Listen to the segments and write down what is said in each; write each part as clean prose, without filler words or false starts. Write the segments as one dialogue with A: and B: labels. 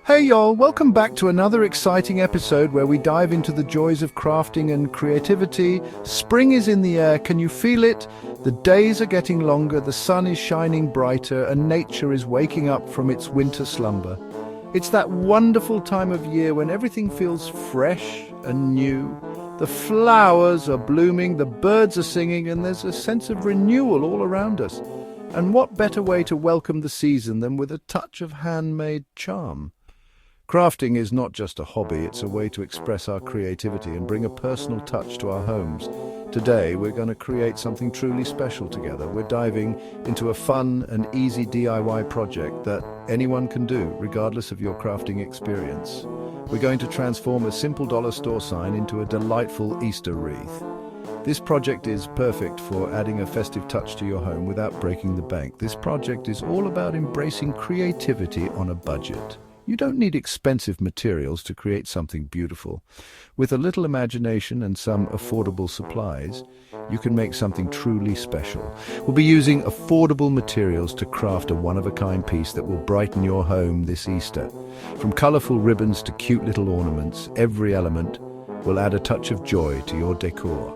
A: Hey y'all, welcome back to another exciting episode where we dive into the joys of crafting and creativity. Spring is in the air, can you feel it? The days are getting longer, the sun is shining brighter, and nature is waking up from its winter slumber. It's that wonderful time of year when everything feels fresh and new. The flowers are blooming, the birds are singing, and there's a sense of renewal all around us. And what better way to welcome the season than with a touch of handmade charm? Crafting is not just a hobby, it's a way to express our creativity and bring a personal touch to our homes. Today, we're going to create something truly special together. We're diving into a fun and easy DIY project that anyone can do, regardless of your crafting experience. We're going to transform a simple dollar store sign into a delightful Easter wreath. This project is perfect for adding a festive touch to your home without breaking the bank. This project is all about embracing creativity on a budget. You don't need expensive materials to create something beautiful. With a little imagination and some affordable supplies, you can make something truly special. We'll be using affordable materials to craft a one-of-a-kind piece that will brighten your home this Easter. From colorful ribbons to cute little ornaments, every element will add a touch of joy to your decor.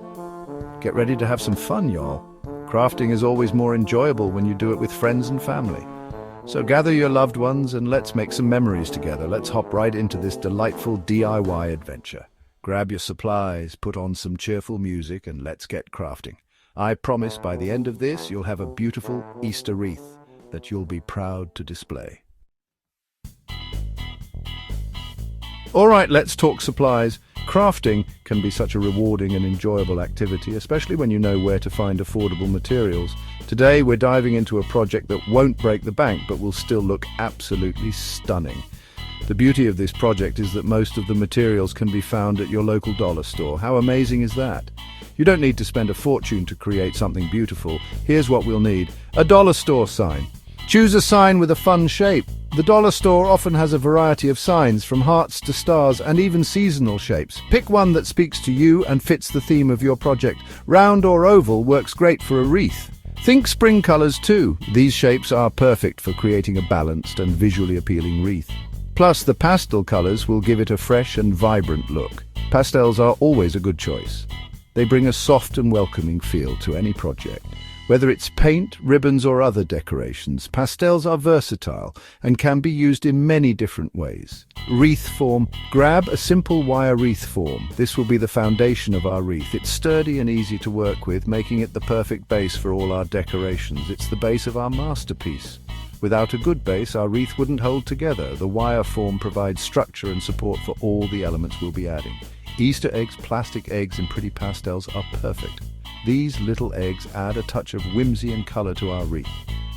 A: Get ready to have some fun, y'all. Crafting is always more enjoyable when you do it with friends and family. So gather your loved ones and let's make some memories together. Let's hop right into this delightful DIY adventure. Grab your supplies, put on some cheerful music, and let's get crafting. I promise by the end of this, you'll have a beautiful Easter wreath that you'll be proud to display. All right, let's talk supplies. Crafting can be such a rewarding and enjoyable activity, especially when you know where to find affordable materials. Today, we're diving into a project that won't break the bank, but will still look absolutely stunning. The beauty of this project is that most of the materials can be found at your local dollar store. How amazing is that? You don't need to spend a fortune to create something beautiful. Here's what we'll need: a dollar store sign. Choose a sign with a fun shape. The dollar store often has a variety of signs, from hearts to stars and even seasonal shapes. Pick one that speaks to you and fits the theme of your project. Round or oval works great for a wreath. Think spring colors too. These shapes are perfect for creating a balanced and visually appealing wreath. Plus, the pastel colors will give it a fresh and vibrant look. Pastels are always a good choice. They bring a soft and welcoming feel to any project. Whether it's paint, ribbons, or other decorations, pastels are versatile and can be used in many different ways. Wreath form. Grab a simple wire wreath form. This will be the foundation of our wreath. It's sturdy and easy to work with, making it the perfect base for all our decorations. It's the base of our masterpiece. Without a good base, our wreath wouldn't hold together. The wire form provides structure and support for all the elements we'll be adding. Easter eggs, plastic eggs, and pretty pastels are perfect. These little eggs add a touch of whimsy and color to our wreath.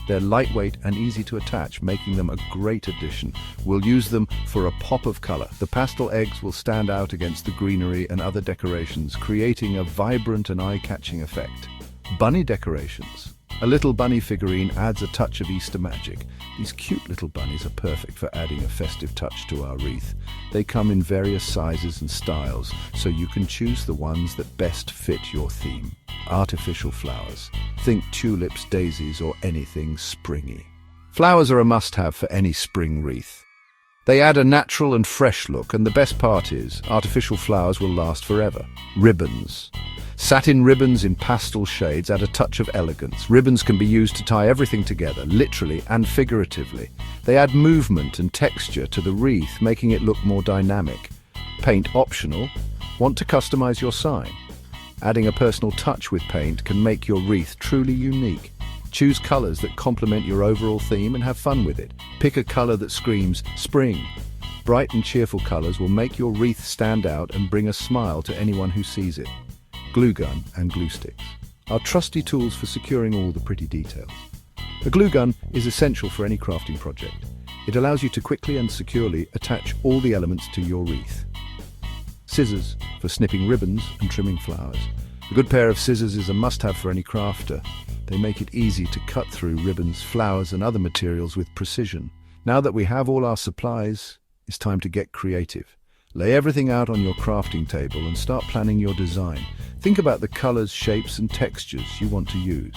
A: They're lightweight and easy to attach, making them a great addition. We'll use them for a pop of color. The pastel eggs will stand out against the greenery and other decorations, creating a vibrant and eye-catching effect. Bunny decorations. A little bunny figurine adds a touch of Easter magic. These cute little bunnies are perfect for adding a festive touch to our wreath. They come in various sizes and styles, so you can choose the ones that best fit your theme. Artificial flowers. Think tulips, daisies, or anything springy. Flowers are a must-have for any spring wreath. They add a natural and fresh look, and the best part is, artificial flowers will last forever. Ribbons. Satin ribbons in pastel shades add a touch of elegance. Ribbons can be used to tie everything together, literally and figuratively. They add movement and texture to the wreath, making it look more dynamic. Paint optional. Want to customize your sign? Adding a personal touch with paint can make your wreath truly unique. Choose colors that complement your overall theme and have fun with it. Pick a color that screams spring. Bright and cheerful colors will make your wreath stand out and bring a smile to anyone who sees it. Glue gun and glue sticks. Our trusty tools for securing all the pretty details. A glue gun is essential for any crafting project. It allows you to quickly and securely attach all the elements to your wreath. Scissors for snipping ribbons and trimming flowers. A good pair of scissors is a must-have for any crafter. They make it easy to cut through ribbons, flowers, and other materials with precision. Now that we have all our supplies, it's time to get creative. Lay everything out on your crafting table and start planning your design. Think about the colors, shapes, and textures you want to use.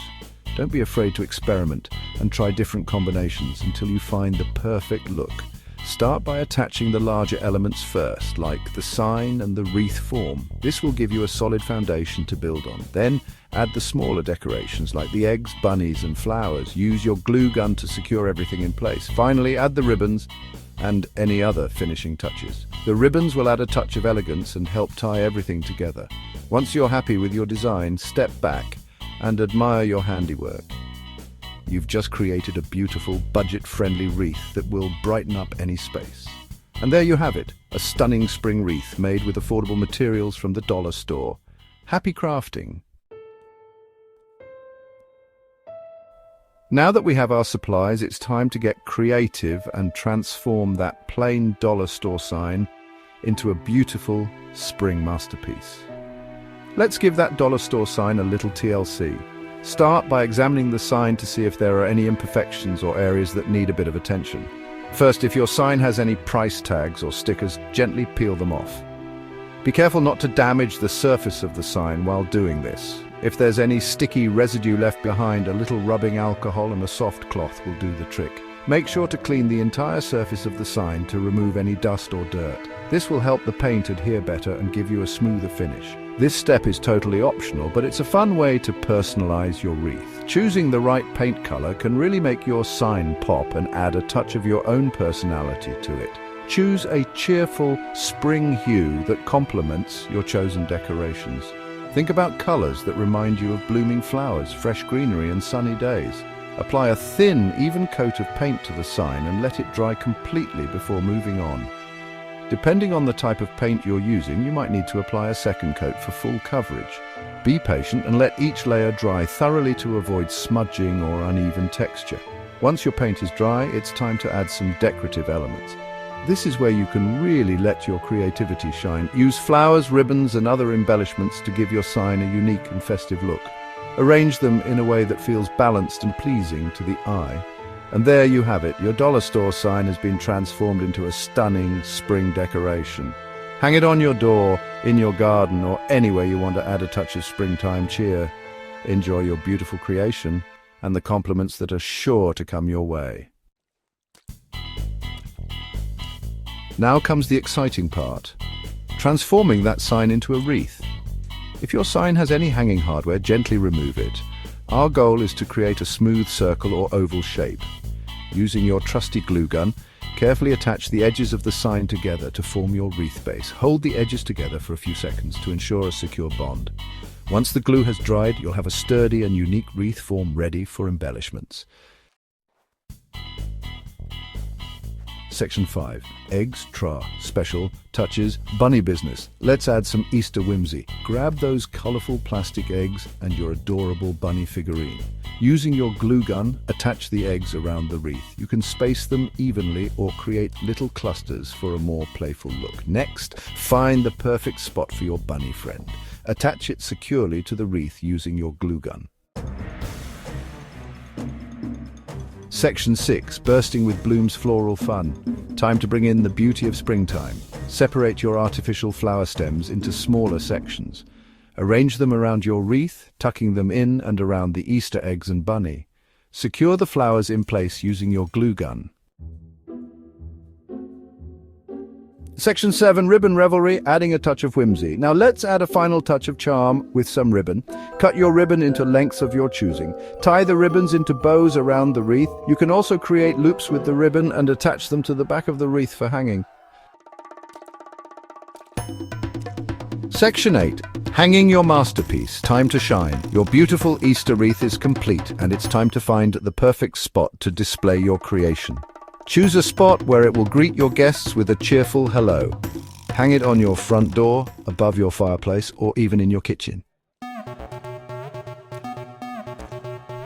A: Don't be afraid to experiment and try different combinations until you find the perfect look. Start by attaching the larger elements first, like the sign and the wreath form. This will give you a solid foundation to build on. Then add the smaller decorations like the eggs, bunnies and flowers. Use your glue gun to secure everything in place. Finally, add the ribbons and any other finishing touches. The ribbons will add a touch of elegance and help tie everything together. Once you're happy with your design, step back and admire your handiwork. You've just created a beautiful, budget-friendly wreath that will brighten up any space. And there you have it, a stunning spring wreath made with affordable materials from the dollar store. Happy crafting! Now that we have our supplies, it's time to get creative and transform that plain dollar store sign into a beautiful spring masterpiece. Let's give that dollar store sign a little TLC. Start by examining the sign to see if there are any imperfections or areas that need a bit of attention. First, if your sign has any price tags or stickers, gently peel them off. Be careful not to damage the surface of the sign while doing this. If there's any sticky residue left behind, a little rubbing alcohol and a soft cloth will do the trick. Make sure to clean the entire surface of the sign to remove any dust or dirt. This will help the paint adhere better and give you a smoother finish. This step is totally optional, but it's a fun way to personalize your wreath. Choosing the right paint color can really make your sign pop and add a touch of your own personality to it. Choose a cheerful spring hue that complements your chosen decorations. Think about colors that remind you of blooming flowers, fresh greenery and sunny days. Apply a thin, even coat of paint to the sign and let it dry completely before moving on. Depending on the type of paint you're using, you might need to apply a second coat for full coverage. Be patient and let each layer dry thoroughly to avoid smudging or uneven texture. Once your paint is dry, it's time to add some decorative elements. This is where you can really let your creativity shine. Use flowers, ribbons and other embellishments to give your sign a unique and festive look. Arrange them in a way that feels balanced and pleasing to the eye. And there you have it, your dollar store sign has been transformed into a stunning spring decoration. Hang it on your door, in your garden, or anywhere you want to add a touch of springtime cheer. Enjoy your beautiful creation and the compliments that are sure to come your way. Now comes the exciting part, transforming that sign into a wreath. If your sign has any hanging hardware, gently remove it. Our goal is to create a smooth circle or oval shape. Using your trusty glue gun, carefully attach the edges of the sign together to form your wreath base. Hold the edges together for a few seconds to ensure a secure bond. Once the glue has dried, you'll have a sturdy and unique wreath form ready for embellishments. Section 5. Eggs, special, touches, bunny business. Let's add some Easter whimsy. Grab those colorful plastic eggs and your adorable bunny figurine. Using your glue gun, attach the eggs around the wreath. You can space them evenly or create little clusters for a more playful look. Next, find the perfect spot for your bunny friend. Attach it securely to the wreath using your glue gun. Section 6. Bursting with Bloom's floral fun. Time to bring in the beauty of springtime. Separate your artificial flower stems into smaller sections. Arrange them around your wreath, tucking them in and around the Easter eggs and bunny. Secure the flowers in place using your glue gun. Section 7. Ribbon revelry, adding a touch of whimsy. Now let's add a final touch of charm with some ribbon. Cut your ribbon into lengths of your choosing. Tie the ribbons into bows around the wreath. You can also create loops with the ribbon and attach them to the back of the wreath for hanging. Section 8. Hanging your masterpiece. Time to shine. Your beautiful Easter wreath is complete, and it's time to find the perfect spot to display your creation. Choose a spot where it will greet your guests with a cheerful hello. Hang it on your front door, above your fireplace, or even in your kitchen.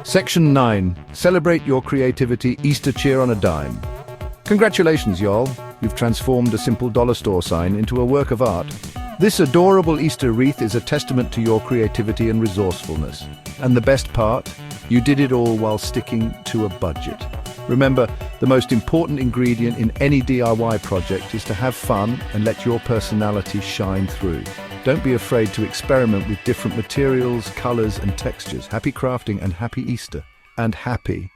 A: Section 9. Celebrate your creativity. Easter cheer on a dime. Congratulations, y'all. You've transformed a simple dollar store sign into a work of art. This adorable Easter wreath is a testament to your creativity and resourcefulness. And the best part? You did it all while sticking to a budget. Remember, the most important ingredient in any DIY project is to have fun and let your personality shine through. Don't be afraid to experiment with different materials, colors, and textures. Happy crafting and happy Easter. And happy